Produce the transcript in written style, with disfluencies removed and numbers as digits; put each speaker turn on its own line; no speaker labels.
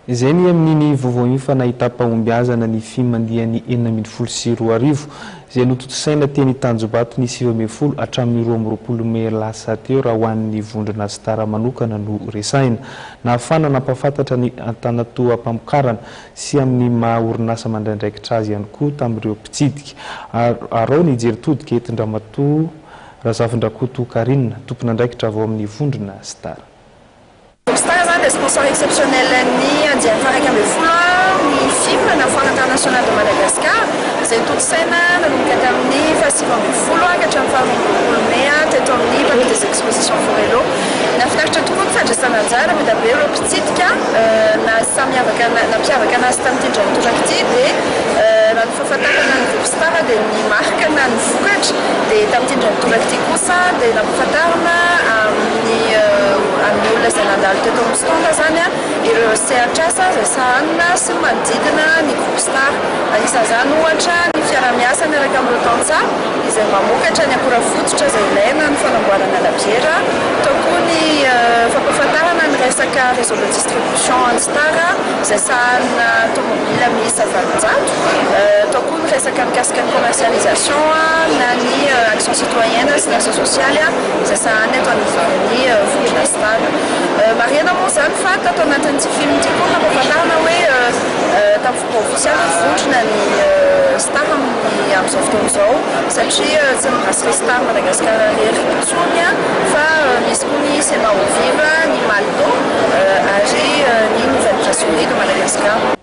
Izay ny amin'iny vaovao fa nahita-pahombiazana ny film mandiany 410 izay nototosaina teny Tanjobato ny 2010 hatramin'ny 2020 May lasa teo raha ho an'ny vondrona sy tara manokana no resaina. Nahafana nampafantatra ny Antanatoa mpamokarana sy amin'ny maha orinasa mandraindraikitra azy ihany koa tamin'ireo mpitsidika. Arao ny jeritodika etin-Dramatoa Razafindrakoto Karinina, tompon'andraikitra avao amin'ny vondrona sy tara.
Des sponsors exceptionnels ni indien faraka ambin'ny folo ny film na foire international de Madagascar izay totosaina nanomboka tamin'ny fahasivy ambin'ny folo ka hatramin'ny faha 20 May teto amin'ny parc des expositions Forelo. Nahafinaritra tokoa ny fandraisana anjara be dia be ireo mpitsidika na nampiavaka anazy tamin'ity ndranitorak ity dia raha ny fahafantarana ny Vopstar dia ny marika na ny vokatra dia tamin'ity ndranitorak ity kosa dia nampahafantarana amin'ny olona izay nandalo teto amin'ny fotoana zany ireo sehatr'asa izay sahanina sy ny manodidina ny Vopstar. Anisan'izany ohatra ny fiara-miasa miaraka amin'ireo tantsaha izay mamokatra ny akora fototra izay ilaina ny fanamboarana labiera. Tao koa ny fampahafantarana ny resaka réseau de distribution Antsitara izay sahana tomobila miisa 20. Tao koa ny resaka mikasika ny commercialisation na ny action citoyenne sy ny asa sociale izay sahana eto amin'ny vondrona sy tara. Mariana moa zany fa tato anatin'ity film ity koa nampahafantarana hoe tamin'ny fomba ofisialy ny vondrona ny star amin'izao fotoana izao satria tsy mirasika star Madagasikara rery intsony fa misy koa ny Sema Oviva, ny Maldo ary ny Nouvelle Brasserie de Madagascar.